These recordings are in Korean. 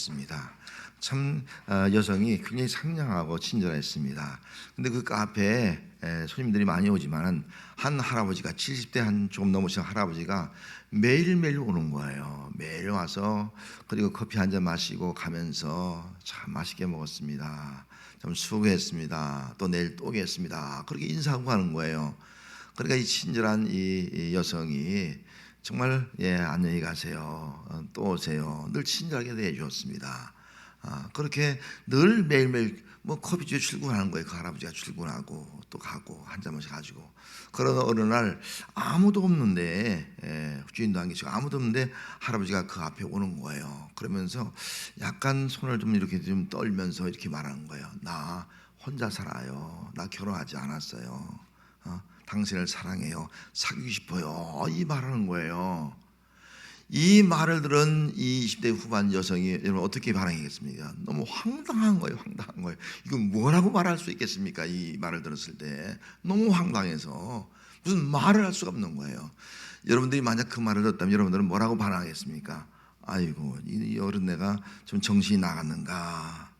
있습니다. 참 여성이 굉장히 상냥하고 친절했습니다. 근데 그 카페에 손님들이 많이 오지만은 한 할아버지가 70대 한 조금 넘으신 할아버지가 매일매일 오는 거예요. 매일 와서 그리고 커피 한 잔 마시고 가면서 참 맛있게 먹었습니다. 좀 수고했습니다. 또 내일 또 오겠습니다. 그렇게 인사하고 가는 거예요. 그러니까 이 친절한 이 여성이 정말 안녕히 가세요. 또 오세요. 늘 친절하게 대해주었습니다. 그렇게 늘 매일매일 뭐 커피집에 출근하는 거예요. 그 할아버지가 출근하고 또 가고 한 잔씩 가지고. 그러다 어느 날 아무도 없는데 주인도 안 계시고 아무도 없는데 할아버지가 그 앞에 오는 거예요. 그러면서 약간 손을 좀 이렇게 좀 떨면서 이렇게 말하는 거예요. 나 혼자 살아요. 나 결혼하지 않았어요. 당신을 사랑해요. 사귀고 싶어요. 이 말하는 거예요. 이 말을 들은 이 20대 후반 여성이 여러분 어떻게 반응하겠습니까? 너무 황당한 거예요. 황당한 거예요. 이건 뭐라고 말할 수 있겠습니까? 이 말을 들었을 때 너무 황당해서 무슨 말을 할 수가 없는 거예요. 여러분들이 만약 그 말을 듣다면 여러분들은 뭐라고 반응하겠습니까? 아이고 이 어른네가 좀 정신이 나갔는가?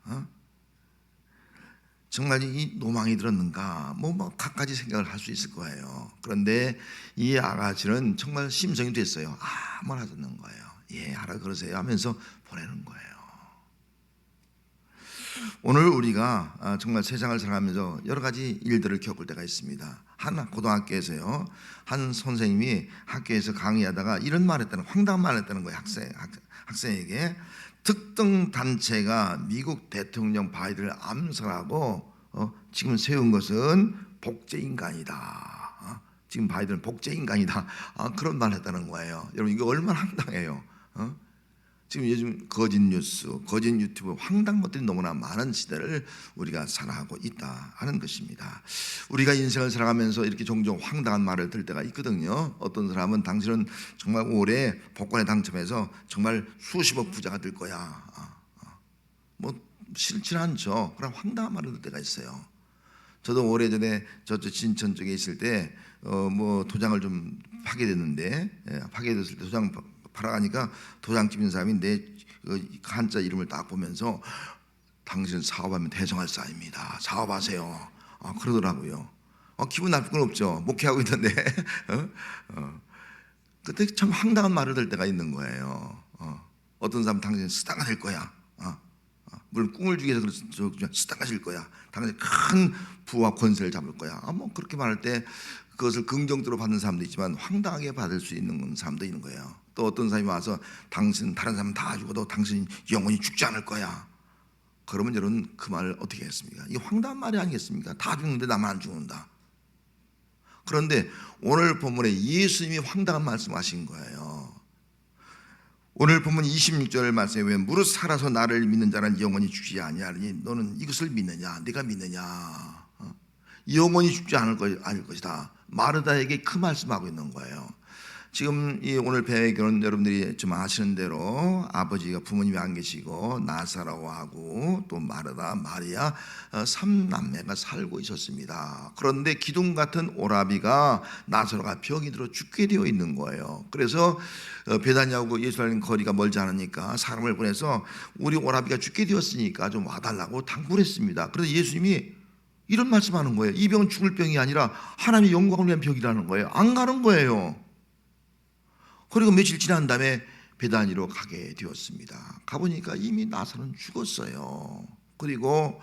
정말 이 노망이 들었는가 뭐 갖가지 생각을 할 수 있을 거예요. 그런데 이 아가씨는 정말 심성이 됐어요. 뭘 하는 거예요. 하라 그러세요 하면서 보내는 거예요. 오늘 우리가 정말 세상을 살아가면서 여러 가지 일들을 겪을 때가 있습니다. 한 고등학교에서요, 한 선생님이 학교에서 강의하다가 이런 말 했다는, 황당한 말 했다는 거예요. 학생에게 특정 단체가 미국 대통령 바이든을 암살하고 지금 세운 것은 복제인간이다. 지금 바이든은 복제인간이다. 그런 말을 했다는 거예요. 여러분 이거 얼마나 황당해요. 지금 요즘 거짓 뉴스, 거짓 유튜브 황당한 것들이 너무나 많은 시대를 우리가 살아가고 있다 하는 것입니다. 우리가 인생을 살아가면서 이렇게 종종 황당한 말을 들을 때가 있거든요. 어떤 사람은 당신은 정말 올해 복권에 당첨해서 정말 수십억 부자가 될 거야. 뭐 싫지 않죠. 그런 황당한 말을 들을 때가 있어요. 저도 오래전에 저쪽 진천 쪽에 있을 때 뭐 도장을 좀 파게 됐는데 파게됐을 때 도장 팔아가니까 도장집 있는 사람이 내 한자 이름을 딱 보면서 당신은 사업하면 대성할 사입니다. 사업하세요. 그러더라고요. 기분 나쁠 건 없죠. 목회하고 있는데 그때 참 황당한 말을 들 때가 있는 거예요. 어떤 사람 당신은 스타가 될 거야. 물론 꿈을 주기 위해서 스타가 될 거야. 당신 큰 부와 권세를 잡을 거야. 뭐 그렇게 말할 때 그것을 긍정적으로 받는 사람도 있지만 황당하게 받을 수 있는 사람도 있는 거예요. 또 어떤 사람이 와서 당신 다른 사람 다 죽어도 당신 영원히 죽지 않을 거야. 그러면 여러분 그 말을 어떻게 하겠습니까? 이게 황당한 말이 아니겠습니까? 다 죽는데 나만 안 죽는다. 그런데 오늘 본문에 예수님이 황당한 말씀하신 거예요. 오늘 본문 26절 말씀에 왜 무릇 살아서 나를 믿는 자는 영원히 죽지 아니하리니 너는 이것을 믿느냐? 네가 믿느냐? 영원히 죽지 않을 것이다. 마르다에게 그 말씀하고 있는 거예요. 지금 이 오늘 배경은 여러분들이 좀 아시는 대로 아버지가 부모님이 안 계시고 나사로하고 또 마르다, 마리아 3남매가 살고 있었습니다. 그런데 기둥 같은 오라비가 나사로가 병이 들어 죽게 되어 있는 거예요. 그래서 베다니하고 예루살렘 거리가 멀지 않으니까 사람을 보내서 우리 오라비가 죽게 되었으니까 좀 와달라고 당부를 했습니다. 그래서 예수님이 이런 말씀하는 거예요. 이 병은 죽을 병이 아니라 하나님의 영광을 위한 병이라는 거예요. 안 가는 거예요. 그리고 며칠 지난 다음에 베다니로 가게 되었습니다. 가보니까 이미 나사로는 죽었어요. 그리고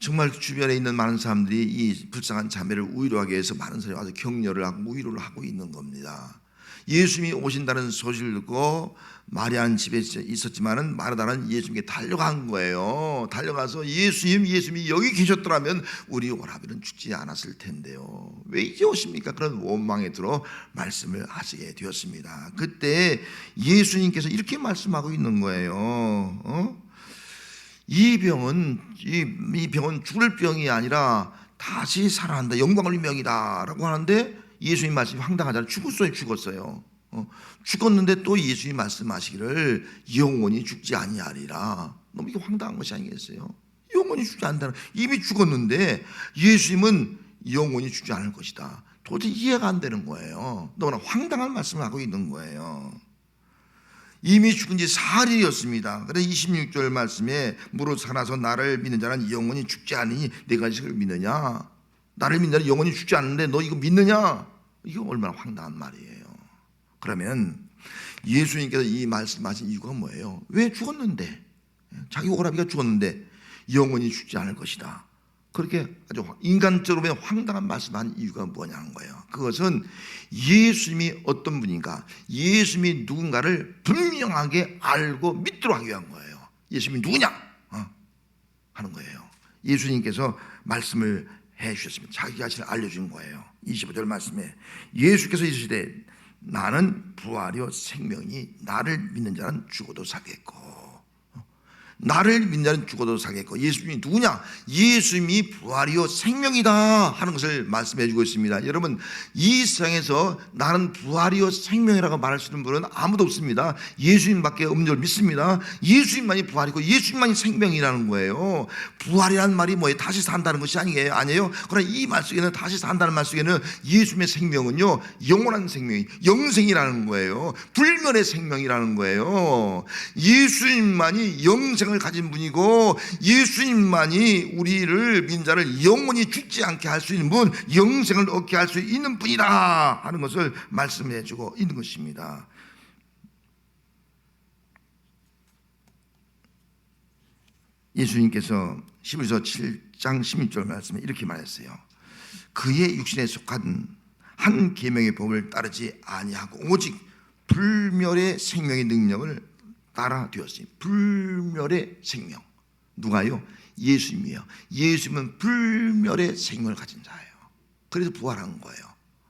정말 주변에 있는 많은 사람들이 이 불쌍한 자매를 위로하기 위해서 많은 사람이 와서 격려를 하고 위로를 하고 있는 겁니다. 예수님이 오신다는 소식을 듣고 마리아는 집에 있었지만은 마르다는 예수님께 달려간 거예요. 달려가서 예수님이 여기 계셨더라면 우리 오라비는 죽지 않았을 텐데요. 왜 이제 오십니까? 그런 원망에 들어 말씀을 하시게 되었습니다. 그때 예수님께서 이렇게 말씀하고 있는 거예요. 이 병은 죽을 병이 아니라 다시 살아난다. 영광을 위한 병이다라고 하는데 예수님 말씀이 황당하잖아요. 죽었어요. 죽었는데 또 예수님 말씀하시기를 영원히 죽지 아니하리라. 너무 이게 황당한 것이 아니겠어요? 영원히 죽지 않는다는, 이미 죽었는데 예수님은 영원히 죽지 않을 것이다. 도저히 이해가 안 되는 거예요. 너무나 황당한 말씀을 하고 있는 거예요. 이미 죽은 지 4일이었습니다. 그래서 26절 말씀에 무릇 살아서 나를 믿는 자는 영원히 죽지 않으니 내가 이걸 믿느냐? 나를 믿는 자는 영원히 죽지 않는데 너 이거 믿느냐? 이거 얼마나 황당한 말이에요. 그러면 예수님께서 이 말씀하신 이유가 뭐예요? 왜 죽었는데? 자기 오라비가 죽었는데 영원히 죽지 않을 것이다. 그렇게 아주 인간적으로 황당한 말씀한 이유가 뭐냐는 거예요. 그것은 예수님이 어떤 분인가, 예수님이 누군가를 분명하게 알고 믿도록 하기 위한 거예요. 예수님이 누구냐 하는 거예요. 예수님께서 말씀을 해 주셨습니다. 자기 자신을 알려준 거예요. 25절 말씀에 예수께서 이르시되 나는 부활이요 생명이니 나를 믿는 자는 죽어도 살겠고, 나를 믿는 자는 죽어도 살겠고. 예수님이 누구냐? 예수님이 부활이요 생명이다 하는 것을 말씀해 주고 있습니다. 여러분, 이 세상에서 나는 부활이요 생명이라고 말할 수 있는 분은 아무도 없습니다. 예수님밖에 없는 줄 믿습니다. 예수님만이 부활이고 예수님만이 생명이라는 거예요. 부활이라는 말이 뭐예요? 다시 산다는 것이 아니에요. 그러나 이 말 속에는, 다시 산다는 말 속에는 예수님의 생명은요 영원한 생명이, 영생이라는 거예요. 불멸의 생명이라는 거예요. 예수님만이 영생 을 가진 분이고 예수님만이 우리를 믿는 자를 영원히 죽지 않게 할 수 있는 분, 영생을 얻게 할 수 있는 분이다 하는 것을 말씀해 주고 있는 것입니다. 예수님께서 히브리서 7장 16절 말씀에 이렇게 말했어요. 그의 육신에 속한 한 계명의 법을 따르지 아니하고 오직 불멸의 생명의 능력을 따라 되었으니. 불멸의 생명. 누가요? 예수님이에요. 예수님은 불멸의 생명을 가진 자예요. 그래서 부활한 거예요.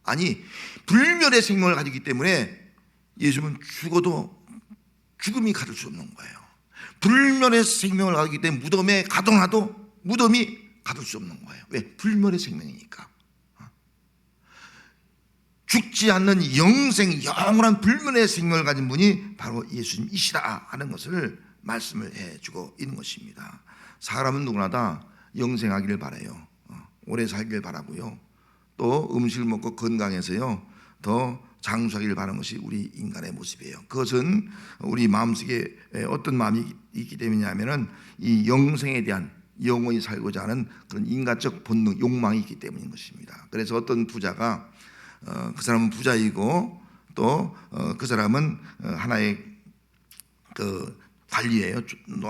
아니, 불멸의 생명을 가지기 때문에 예수님은 죽어도 죽음이 가둘 수 없는 거예요. 불멸의 생명을 가지기 때문에 무덤에 가둬놔도 무덤이 가둘 수 없는 거예요. 왜? 불멸의 생명이니까. 죽지 않는 영생, 영원한 불멸의 생명을 가진 분이 바로 예수님이시다 하는 것을 말씀을 해주고 있는 것입니다. 사람은 누구나 다 영생하기를 바라요. 오래 살기를 바라고요. 또 음식을 먹고 건강해서요 더 장수하기를 바라는 것이 우리 인간의 모습이에요. 그것은 우리 마음속에 어떤 마음이 있기 때문이냐면은 이 영생에 대한, 영원히 살고자 하는 그런 인간적 본능, 욕망이 있기 때문인 것입니다. 그래서 어떤 부자가 그 사람은 부자이고 또 그 사람은 하나의 그 관리예요.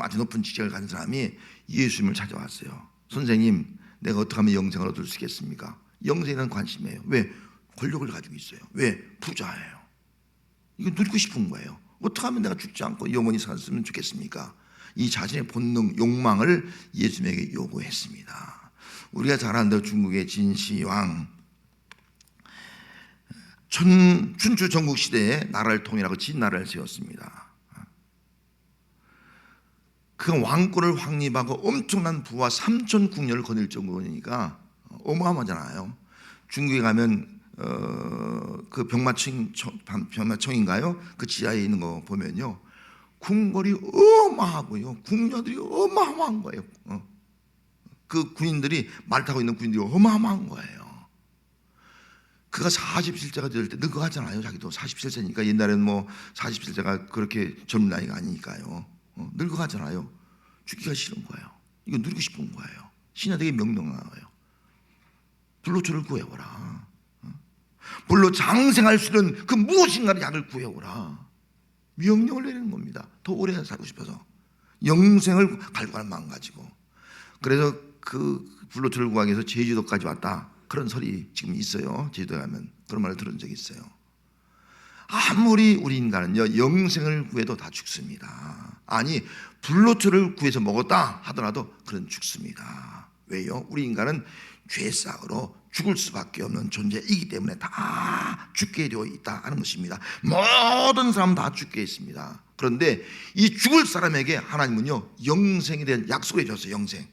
아주 높은 직책을 가진 사람이 예수님을 찾아왔어요. 선생님, 내가 어떻게 하면 영생을 얻을 수 있겠습니까? 영생에 대한 관심이에요. 왜? 권력을 가지고 있어요. 왜? 부자예요. 이거 누리고 싶은 거예요. 어떻게 하면 내가 죽지 않고 영원히 살았으면 좋겠습니까? 이 자신의 본능, 욕망을 예수님에게 요구했습니다. 우리가 잘 아는 대로 중국의 진시황, 춘추 전국 시대에 나라를 통일하고 진나라를 세웠습니다. 그 왕권을 확립하고 엄청난 부와 삼천 궁녀를 거닐 정도니까 어마어마하잖아요. 중국에 가면 그 병마청인가요? 그 지하에 있는 거 보면요, 궁궐이 어마하고요, 궁녀들이 어마어마한 거예요. 그 군인들이, 말 타고 있는 군인들이 어마어마한 거예요. 그가 47세가 될 때 늙어가잖아요. 자기도 47세니까. 옛날에는 뭐 47세가 그렇게 젊은 나이가 아니니까요. 늙어가잖아요. 죽기가 싫은 거예요. 이거 누리고 싶은 거예요. 신하들에게 명령한 거예요. 불로 저를 구해오라. 불로 장생할 수 있는 그 무엇인가의 약을 구해오라. 명령을 내리는 겁니다. 더 오래 살고 싶어서. 영생을 갈구하는 마음 가지고. 그래서 그 불로 저를 구하기 위해서 제주도까지 왔다. 그런 설이 지금 있어요. 제주도에 가면 그런 말을 들은 적이 있어요. 아무리 우리 인간은요 영생을 구해도 다 죽습니다. 아니, 불로초를 구해서 먹었다 하더라도 그런 죽습니다. 왜요? 우리 인간은 죄싹으로 죽을 수밖에 없는 존재이기 때문에 다 죽게 되어 있다 하는 것입니다. 모든 사람은 다 죽게 있습니다. 그런데 이 죽을 사람에게 하나님은요 영생에 대한 약속을 해줬어요. 영생.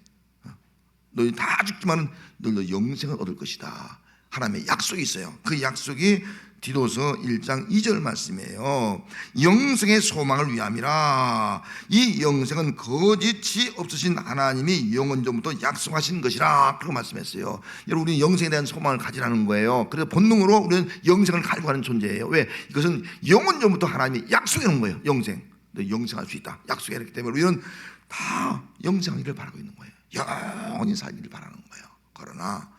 너희 다 죽지만은 너희도 영생을 얻을 것이다 하나님의 약속이 있어요. 그 약속이 디도서 1장 2절 말씀이에요. 영생의 소망을 위함이라. 이 영생은 거짓이 없으신 하나님이 영원전부터 약속하신 것이라. 그렇게 말씀했어요. 여러분, 우리는 영생에 대한 소망을 가지라는 거예요. 그래서 본능으로 우리는 영생을 가지고 가는 존재예요. 왜? 이것은 영원전부터 하나님이 약속해 놓은 거예요. 영생, 너 영생할 수 있다 약속했기 때문에 우리는 다 영생하기를 바라고 있는 거예요. 영원히 살기를 바라는 거예요. 그러나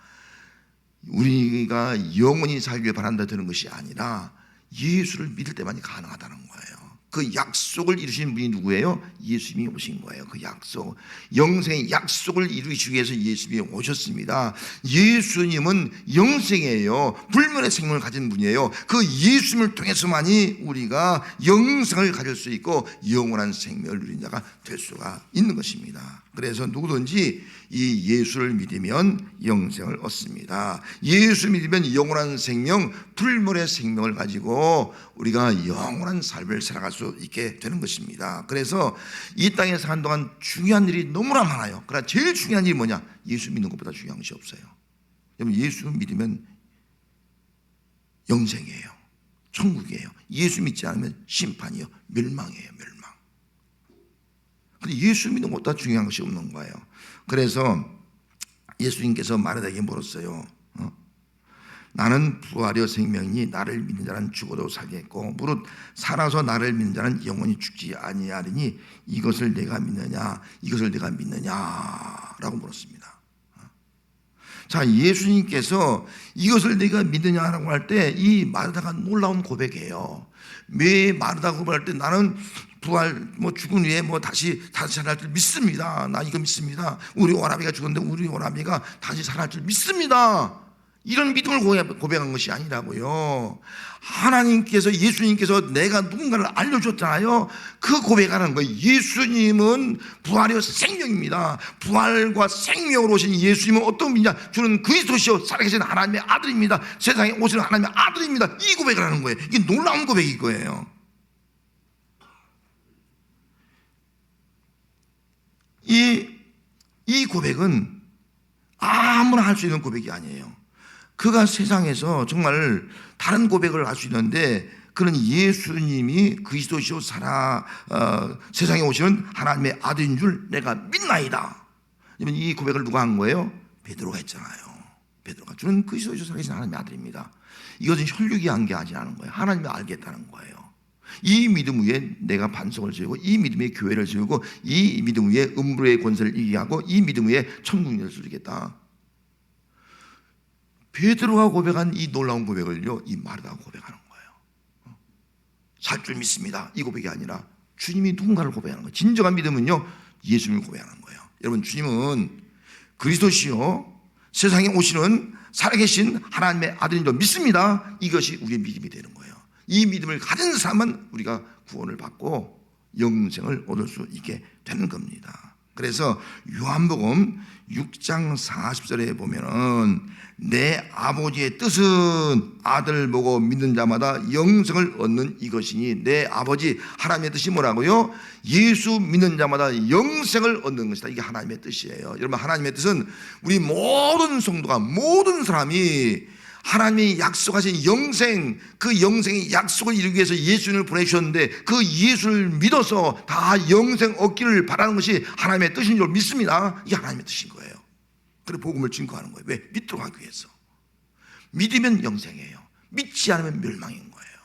우리가 영원히 살길 바란다 되는 것이 아니라 예수를 믿을 때만이 가능하다는 거예요. 그 약속을 이루신 분이 누구예요? 예수님이 오신 거예요. 그 약속, 영생의 약속을 이루시기 위해서 예수님이 오셨습니다. 예수님은 영생이에요. 불멸의 생명을 가진 분이에요. 그 예수님을 통해서만이 우리가 영생을 가질 수 있고 영원한 생명을 누린 자가 될 수가 있는 것입니다. 그래서 누구든지 이 예수를 믿으면 영생을 얻습니다. 예수 믿으면 영원한 생명, 불멸의 생명을 가지고 우리가 영원한 삶을 살아갈 수 있게 되는 것입니다. 그래서 이 땅에 사는 동안 중요한 일이 너무나 많아요. 그러나 제일 중요한 일이 뭐냐? 예수 믿는 것보다 중요한 것이 없어요. 여러분, 예수 믿으면 영생이에요. 천국이에요. 예수 믿지 않으면 심판이요, 멸망이에요. 멸망. 근데 예수 믿는 것보다 중요한 것이 없는 거예요. 그래서 예수님께서 마르다에게 물었어요. 나는 부활이요 생명이니 나를 믿는 자는 죽어도 살겠고 무릇 살아서 나를 믿는 자는 영원히 죽지 아니하리니 이것을 내가 믿느냐, 이것을 내가 믿느냐라고 물었습니다. 자, 예수님께서 이것을 내가 믿느냐라고 할 때 이 마르다가 놀라운 고백이에요. 왜 마르다가 고백할 때 나는 부활, 죽은 후에 다시 살아날 줄 믿습니다. 나 이거 믿습니다. 우리 오라비가 죽었는데 우리 오라비가 다시 살아날 줄 믿습니다. 이런 믿음을 고백한 것이 아니라고요. 하나님께서, 예수님께서 내가 누군가를 알려줬잖아요. 그 고백하는 거예요. 예수님은 부활이요 생명입니다. 부활과 생명으로 오신 예수님은 어떤 분이냐? 주는 그리스도시요 살아계신 하나님의 아들입니다. 세상에 오시는 하나님의 아들입니다. 이 고백을 하는 거예요. 이게 놀라운 고백일 거예요. 이 고백은 아무나 할 수 있는 고백이 아니에요. 그가 세상에서 정말 다른 고백을 할 수 있는데 그는 예수님이 그리스도시요 세상에 오시는 하나님의 아들인 줄 내가 믿나이다. 이 고백을 누가 한 거예요? 베드로가 했잖아요. 베드로가 주는 그리스도시요 살아계신 하나님의 아들입니다. 이것은 혈육이 한 게 아니라는 거예요. 하나님이 알겠다는 거예요. 이 믿음 위에 내가 반석을 세우고 이 믿음 위에 교회를 세우고 이 믿음 위에 음부의 권세를 이기게 하고 이 믿음 위에 천국을 누리겠다. 베드로가 고백한 이 놀라운 고백을요, 이 마르다가 고백하는 거예요. 살 줄 믿습니다. 이 고백이 아니라 주님이 누군가를 고백하는 거예요. 진정한 믿음은요, 예수님을 고백하는 거예요. 여러분, 주님은 그리스도시요 세상에 오시는 살아계신 하나님의 아들인 줄 믿습니다. 이것이 우리의 믿음이 되는 거예요. 이 믿음을 가진 사람은 우리가 구원을 받고 영생을 얻을 수 있게 되는 겁니다. 그래서 요한복음 6장 40절에 보면은 내 아버지의 뜻은 아들 보고 믿는 자마다 영생을 얻는 이것이니, 내 아버지 하나님의 뜻이 뭐라고요? 예수 믿는 자마다 영생을 얻는 것이다. 이게 하나님의 뜻이에요. 여러분, 하나님의 뜻은 우리 모든 성도가, 모든 사람이 하나님이 약속하신 영생, 그 영생의 약속을 이루기 위해서 예수님을 보내주셨는데 그 예수를 믿어서 다 영생 얻기를 바라는 것이 하나님의 뜻인 줄 믿습니다. 이게 하나님의 뜻인 거예요. 그래서 복음을 증거하는 거예요. 왜? 믿도록 하기 위해서. 믿으면 영생이에요. 믿지 않으면 멸망인 거예요.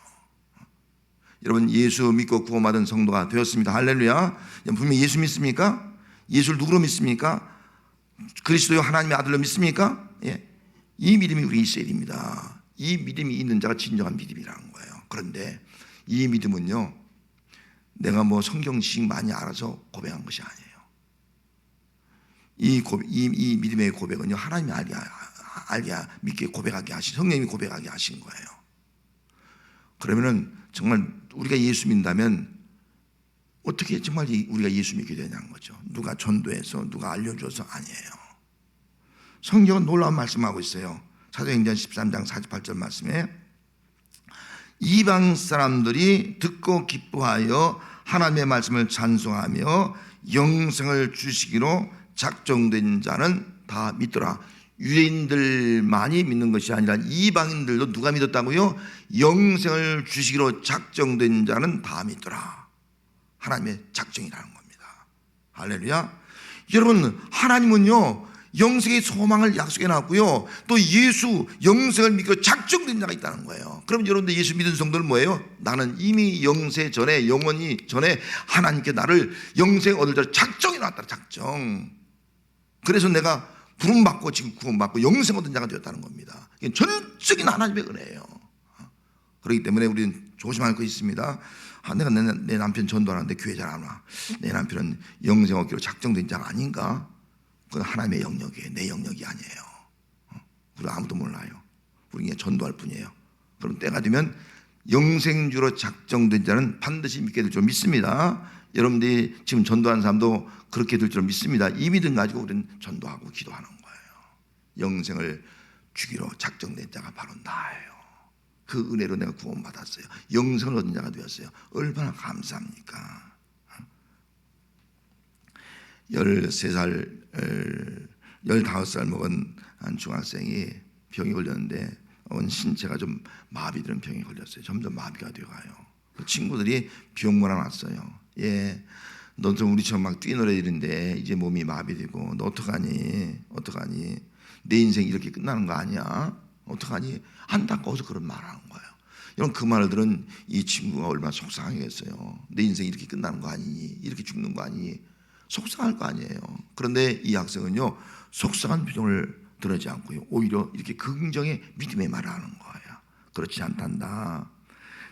여러분, 예수 믿고 구원받은 성도가 되었습니다. 할렐루야. 분명히 예수 믿습니까? 예수를 누구로 믿습니까? 그리스도요 하나님의 아들로 믿습니까? 예. 이 믿음이 우리 있어야 됩니다. 이 믿음이 있는 자가 진정한 믿음이라는 거예요. 그런데 이 믿음은요, 내가 성경 지식 많이 알아서 고백한 것이 아니에요. 이 믿음의 고백은요, 하나님이 알게 믿게 고백하게 하신, 성령님이 고백하게 하신 거예요. 그러면은 정말 우리가 예수 믿는다면 어떻게 정말 우리가 예수 믿게 되냐는 거죠. 누가 전도해서 누가 알려줘서 아니에요. 성경은 놀라운 말씀하고 있어요. 사도행전 13장 48절 말씀에 이방 사람들이 듣고 기뻐하여 하나님의 말씀을 찬송하며 영생을 주시기로 작정된 자는 다 믿더라. 유대인들만이 믿는 것이 아니라 이방인들도 누가 믿었다고요? 영생을 주시기로 작정된 자는 다 믿더라. 하나님의 작정이라는 겁니다. 할렐루야. 여러분, 하나님은요 영생의 소망을 약속해 놨고요, 또 예수 영생을 믿고 작정된 자가 있다는 거예요. 그럼 여러분들 예수 믿은 성도는 뭐예요? 나는 이미 영세 전에, 영원히 전에 하나님께 나를 영생 얻을 자로 작정해 놨다. 작정. 그래서 내가 부름받고 지금 구원받고 영생 얻은 자가 되었다는 겁니다. 이게 전적인 하나님의 은혜예요. 그렇기 때문에 우리는 조심할 것이 있습니다. 내가 내 남편 전도하는데 교회 잘 안 와. 내 남편은 영생 얻기로 작정된 자가 아닌가? 그건 하나님의 영역이에요. 내 영역이 아니에요. 우리 아무도 몰라요. 우리 그냥 전도할 뿐이에요. 그럼 때가 되면 영생주로 작정된 자는 반드시 믿게 될 줄 믿습니다. 여러분들이 지금 전도하는 사람도 그렇게 될 줄 믿습니다. 이 믿음 가지고 우리는 전도하고 기도하는 거예요. 영생을 주기로 작정된 자가 바로 나예요. 그 은혜로 내가 구원받았어요. 영생을 얻은 자가 되었어요. 얼마나 감사합니까? 13살, 15살 먹은 한 중학생이 병이 걸렸는데 온 신체가 좀 마비되는 병이 걸렸어요. 점점 마비가 되어가요. 그 친구들이 병문안 왔어요. 예, 너 좀 우리처럼 막 뛰놀아야 되는데 이제 몸이 마비되고 너 어떡하니? 어떡하니? 내 인생 이렇게 끝나는 거 아니야? 어떡하니? 안타까워서 그런 말을 하는 거예요. 여러분, 그 말을 들은 이 친구가 얼마나 속상하겠어요. 내 인생 이렇게 끝나는 거 아니니? 이렇게 죽는 거 아니니? 속상할 거 아니에요. 그런데 이 학생은요 속상한 표정을 드러내지 않고요, 오히려 이렇게 긍정의 믿음의 말을 하는 거예요. 그렇지 않단다.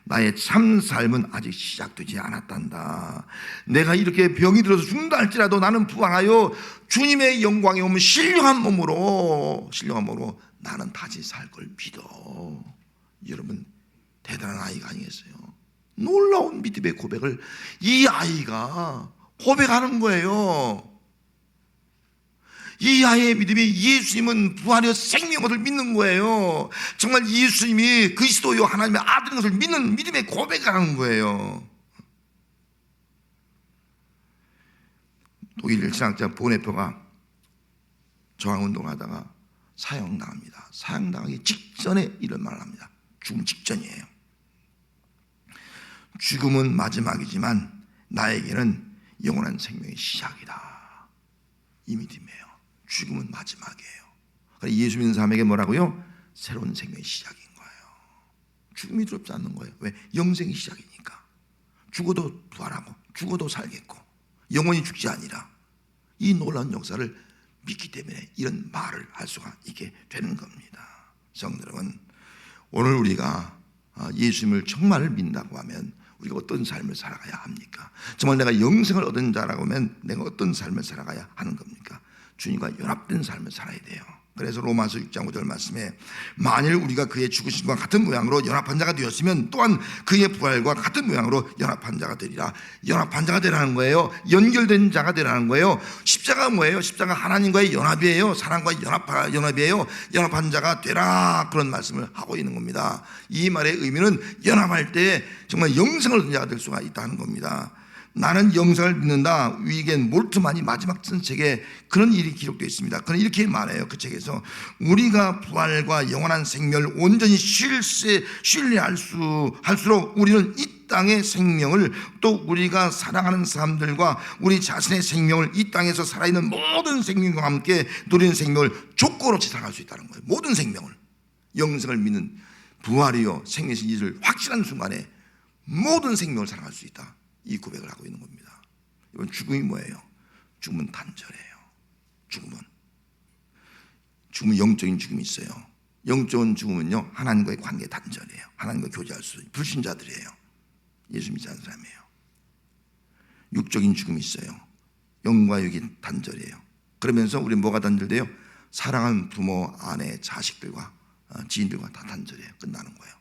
나의 참 삶은 아직 시작되지 않았단다. 내가 이렇게 병이 들어서 죽는다 할지라도 나는 부활하여 주님의 영광에 오면 신령한 몸으로 나는 다시 살 걸 믿어. 여러분, 대단한 아이가 아니겠어요? 놀라운 믿음의 고백을 이 아이가 고백하는 거예요. 이 아이의 믿음이 예수님은 부활의 생명을 믿는 거예요. 정말 예수님이 그리스도요 하나님의 아들인 것을 믿는 믿음의 고백을 하는 거예요. 독일 일신학자 보네퍼가 저항운동하다가 사형당합니다. 사형당하기 직전에 이런 말을 합니다. 죽음 직전이에요. 죽음은 마지막이지만 나에게는 영원한 생명의 시작이다. 이 믿음이에요. 죽음은 마지막이에요. 예수 믿는 사람에게 뭐라고요? 새로운 생명의 시작인 거예요. 죽음이 두렵지 않는 거예요. 왜? 영생의 시작이니까. 죽어도 부활하고 죽어도 살겠고 영원히 죽지 아니라, 이 놀라운 역사를 믿기 때문에 이런 말을 할 수가 있게 되는 겁니다. 성도 여러분, 오늘 우리가 예수님을 정말 믿는다고 하면 우리가 어떤 삶을 살아가야 합니까? 정말 내가 영생을 얻은 자라고 하면 내가 어떤 삶을 살아가야 하는 겁니까? 주님과 연합된 삶을 살아야 돼요. 그래서 로마서 6장 5절 말씀에 만일 우리가 그의 죽으심과 같은 모양으로 연합한 자가 되었으면 또한 그의 부활과 같은 모양으로 연합한 자가 되리라. 연합한 자가 되라는 거예요. 연결된 자가 되라는 거예요. 십자가 뭐예요? 십자가 하나님과의 연합이에요. 사랑과의 연합이에요. 연합한 자가 되라, 그런 말씀을 하고 있는 겁니다. 이 말의 의미는 연합할 때 정말 영생을 얻은 자가 될 수가 있다는 겁니다. 나는 영생을 믿는다. 위겐 몰트만이 마지막 쓴 책에 그런 일이 기록되어 있습니다. 그는 이렇게 말해요. 그 책에서 우리가 부활과 영원한 생명을 온전히 신뢰할수록 우리는 이 땅의 생명을, 또 우리가 사랑하는 사람들과 우리 자신의 생명을, 이 땅에서 살아있는 모든 생명과 함께 누리는 생명을 조건 없이 살아갈 수 있다는 거예요. 모든 생명을, 영생을 믿는 부활이요 생명이신 이를 확실한 순간에 모든 생명을 살아갈 수 있다. 이 고백을 하고 있는 겁니다. 이건 죽음이 뭐예요? 죽음은 단절이에요. 죽음은 영적인 죽음이 있어요. 영적인 죽음은요 하나님과의 관계 단절이에요. 하나님과 교제할 수 없는 불신자들이에요. 예수 믿지 않는 사람이에요. 육적인 죽음이 있어요. 영과 육이 단절이에요. 그러면서 우리 뭐가 단절돼요? 사랑하는 부모, 아내, 자식들과 지인들과 다 단절이에요. 끝나는 거예요.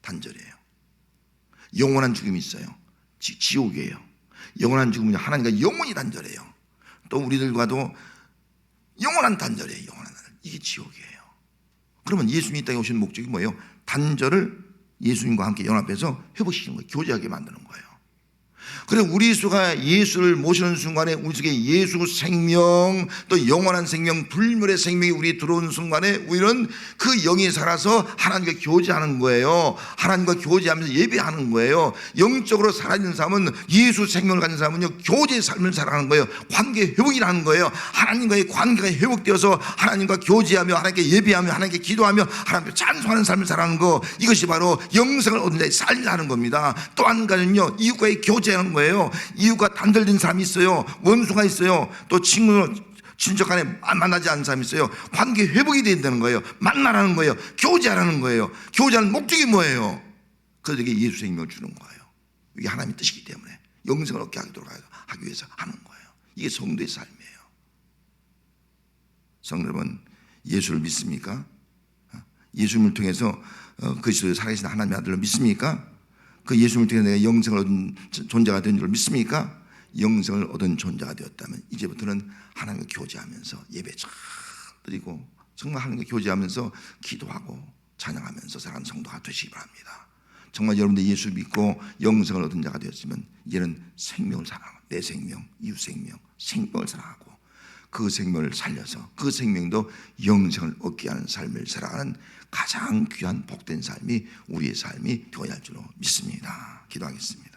단절이에요. 영원한 죽음이 있어요. 지옥이에요. 영원한 죽음은 하나님과 영원히 단절해요. 또 우리들과도 영원한 단절이에요. 영원한 단절. 이게 지옥이에요. 그러면 예수님이 이 땅에 오신 목적이 뭐예요? 단절을 예수님과 함께 연합해서 회복시키는 거예요. 교제하게 만드는 거예요. 그래 우리 수가 예수를 모시는 순간에 우리 속에 예수 생명 또 영원한 생명 불멸의 생명이 우리 들어오는 순간에 우리는 그 영이 살아서 하나님과 교제하는 거예요. 하나님과 교제하면서 예배하는 거예요. 영적으로 살아있는 사람은 예수 생명을 가진 사람은요 교제의 삶을 살아가는 거예요. 관계 회복이라는 거예요. 하나님과의 관계가 회복되어서 하나님과 교제하며 하나님께 예배하며 하나님께 기도하며 하나님께 찬송하는 삶을 살아가는 거, 이것이 바로 영생을 얻는 자의 삶이라는 겁니다. 또 한 가지는요 이웃과의 교제하는 거예요. 이웃과 단절된 사람이 있어요. 원수가 있어요. 또 친척 간에 만나지 않는 사람이 있어요. 관계 회복이 된다는 거예요. 만나라는 거예요. 교제하라는 거예요. 교제하는 목적이 뭐예요? 그들에게 예수 생명을 주는 거예요. 이게 하나님의 뜻이기 때문에 영생을 얻게 하기 위해서 하는 거예요. 이게 성도의 삶이에요. 성도 여러분, 예수를 믿습니까? 예수님을 통해서 그리스도의 살아계신 하나님의 아들을 믿습니까? 그 예수님을 통해 내가 영생을 얻은 존재가 된 줄 믿습니까? 영생을 얻은 존재가 되었다면 이제부터는 하나님과 교제하면서 예배 잘 드리고 정말 하나님과 교제하면서 기도하고 찬양하면서 살아가는 성도가 되시기 바랍니다. 정말 여러분들 예수 믿고 영생을 얻은 자가 되었으면 이제는 생명을 사랑하고 내 생명, 이웃 생명, 생명을 사랑하고 그 생명을 살려서 그 생명도 영생을 얻게 하는 삶을 살아가는 가장 귀한 복된 삶이 우리의 삶이 되어야 할 줄로 믿습니다. 기도하겠습니다.